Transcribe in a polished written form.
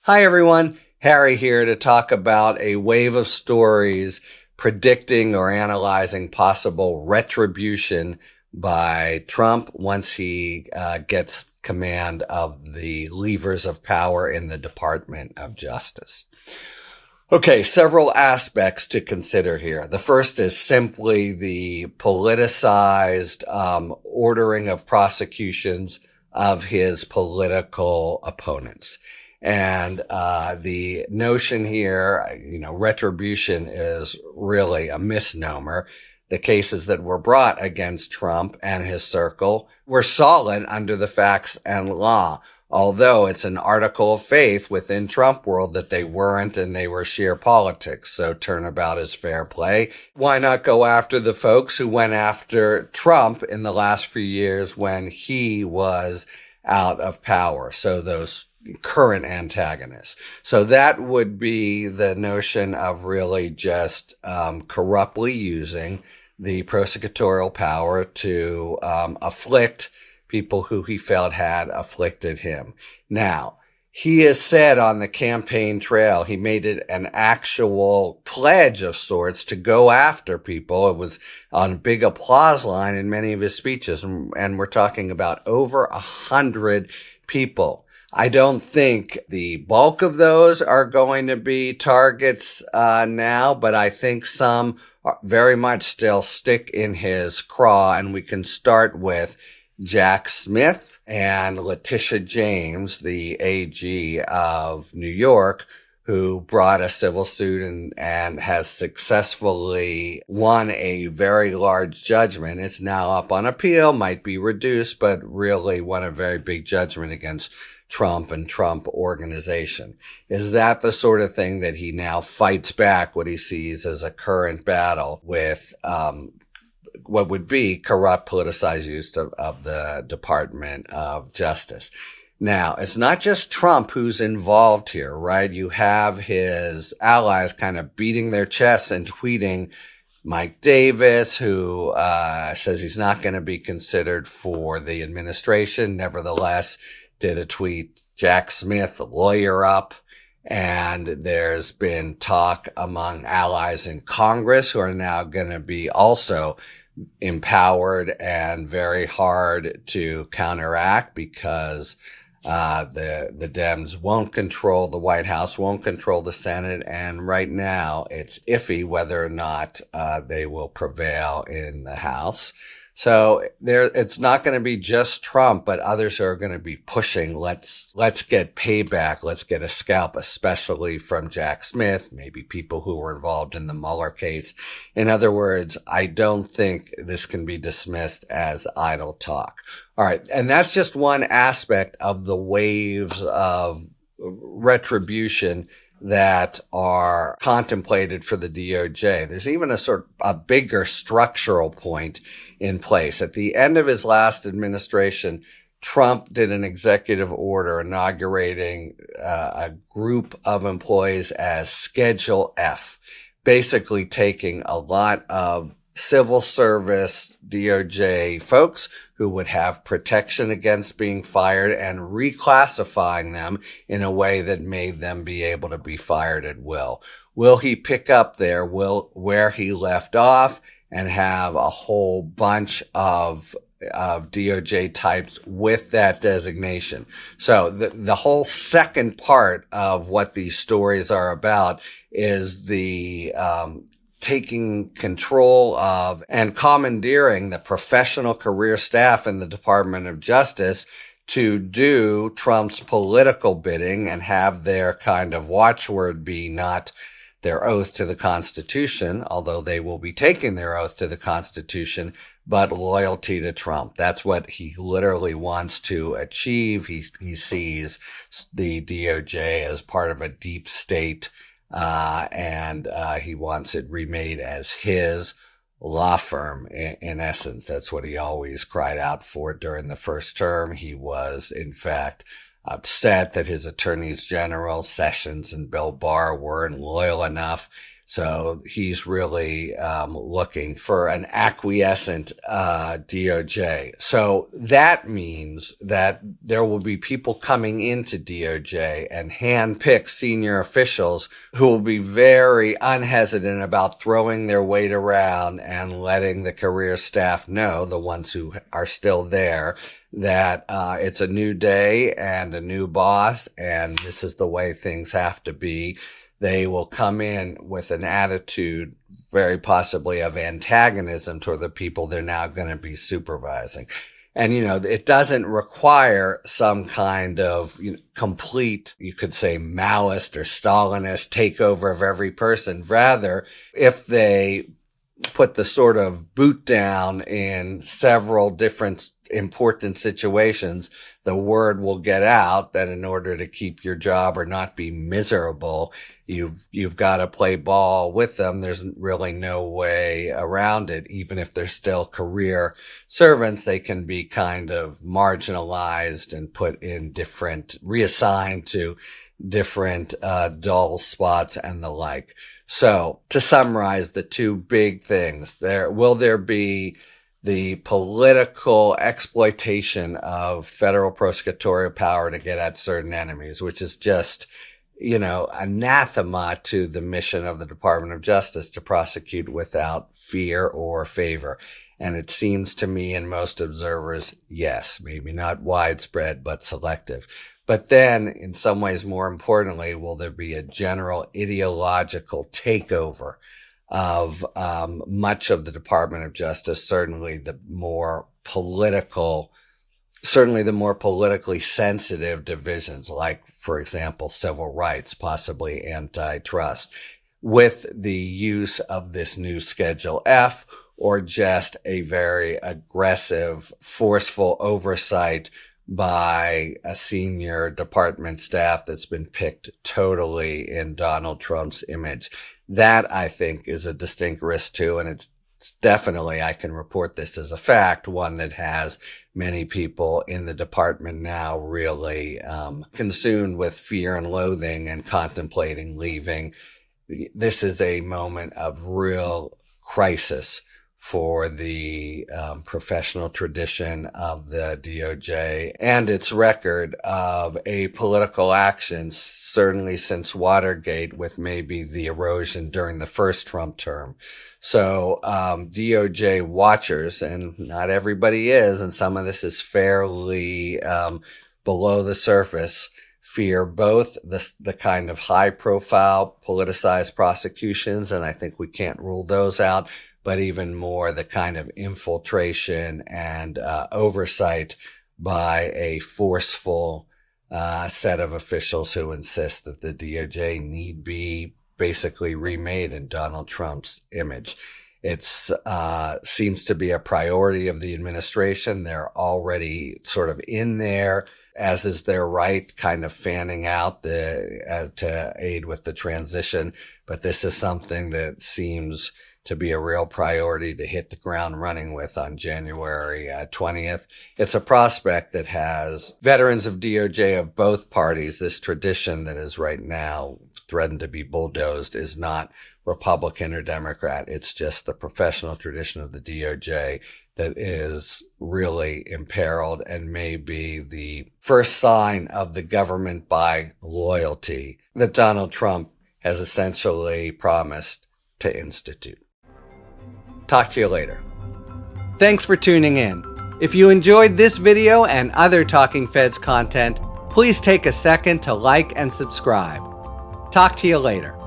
Hi, everyone. Harry here to talk about a wave of stories predicting or analyzing possible retribution by Trump once he gets command of the levers of power in the Department of Justice. Okay, several aspects to consider here. The first is simply the politicized ordering of prosecutions of his political opponents. And the notion here, retribution is really a misnomer. The cases that were brought against Trump and his circle were solid under the facts and law, although it's an article of faith within Trump world that they weren't and they were sheer politics. So turnabout is fair play. Why not go after the folks who went after Trump in the last few years when he was out of power? So those current antagonists. So that would be the notion of really just corruptly using the prosecutorial power to afflict people who he felt had afflicted him. Now, he has said on the campaign trail, he made it an actual pledge of sorts to go after people. It was on a big applause line in many of his speeches, and we're talking about over 100 people. I don't think the bulk of those are going to be targets now, but I think some very much still stick in his craw, and we can start with Jack Smith and Letitia James, the AG of New York, who brought a civil suit and has successfully won a very large judgment. It's now up on appeal, might be reduced, but really won a very big judgment against Trump and Trump organization. Is that the sort of thing that he now fights back what he sees as a current battle with what would be corrupt, politicized use of the Department of Justice? Now, it's not just Trump who's involved here, right? You have his allies kind of beating their chests and tweeting. Mike Davis, who says he's not going to be considered for the administration, nevertheless did a tweet, Jack Smith, lawyer up. And there's been talk among allies in Congress who are now going to be also empowered and very hard to counteract because the Dems won't control the White House, won't control the Senate, and right now it's iffy whether or not they will prevail in the House. So it's not going to be just Trump, but others are going to be pushing. Let's get payback. Let's get a scalp, especially from Jack Smith, maybe people who were involved in the Mueller case. In other words, I don't think this can be dismissed as idle talk. All right. And that's just one aspect of the waves of retribution that are contemplated for the DOJ. There's even a bigger structural point in place. At the end of his last administration, Trump did an executive order inaugurating a group of employees as Schedule F, basically taking a lot of civil service DOJ folks who would have protection against being fired and reclassifying them in a way that made them be able to be fired at will. Will he pick up there where he left off and have a whole bunch of DOJ types with that designation? So the whole second part of what these stories are about is the taking control of and commandeering the professional career staff in the Department of Justice to do Trump's political bidding and have their kind of watchword be not their oath to the Constitution, although they will be taking their oath to the Constitution, but loyalty to Trump. That's what he literally wants to achieve. He sees the DOJ as part of a deep state, and he wants it remade as his law firm. In essence, that's what he always cried out for during the first term. He was, in fact, upset that his attorneys general, Sessions and Bill Barr, weren't loyal enough. So he's really looking for an acquiescent DOJ. So that means that there will be people coming into DOJ and handpick senior officials who will be very unhesitant about throwing their weight around and letting the career staff know, the ones who are still there, that it's a new day and a new boss, and this is the way things have to be. They will come in with an attitude, very possibly of antagonism toward the people they're now going to be supervising. And, it doesn't require some kind of complete, you could say, Maoist or Stalinist takeover of every person. Rather, if they put the sort of boot down in several different important situations, the word will get out that in order to keep your job or not be miserable, you've got to play ball with them. There's really no way around it. Even if they're still career servants, they can be kind of marginalized and put in reassigned to different dull spots and the like. So to summarize the two big things, will there be the political exploitation of federal prosecutorial power to get at certain enemies, which is just, anathema to the mission of the Department of Justice to prosecute without fear or favor. And it seems to me and most observers, yes, maybe not widespread, but selective. But then, in some ways, more importantly, will there be a general ideological takeover of much of the Department of Justice, certainly the more politically sensitive divisions, like, for example, civil rights, possibly antitrust, with the use of this new Schedule F, or just a very aggressive, forceful oversight by a senior department staff that's been picked totally in Donald Trump's image. That, I think, is a distinct risk too, and it's definitely, I can report this as a fact, one that has many people in the department now really consumed with fear and loathing and contemplating leaving. This is a moment of real crisis for the professional tradition of the DOJ and its record of a political action, certainly since Watergate, with maybe the erosion during the first Trump term. So DOJ watchers, and not everybody is, and some of this is fairly below the surface, fear both the kind of high-profile politicized prosecutions, and I think we can't rule those out, but even more the kind of infiltration and oversight by a forceful set of officials who insist that the DOJ need be basically remade in Donald Trump's image. It seems to be a priority of the administration. They're already sort of in there, as is their right, kind of fanning out to aid with the transition. But this is something that seems to be a real priority to hit the ground running with on January 20th. It's a prospect that has veterans of DOJ of both parties. This tradition that is right now threatened to be bulldozed is not Republican or Democrat. It's just the professional tradition of the DOJ that is really imperiled and may be the first sign of the government by loyalty that Donald Trump has essentially promised to institute. Talk to you later. Thanks for tuning in. If you enjoyed this video and other Talking Feds content, please take a second to like and subscribe. Talk to you later.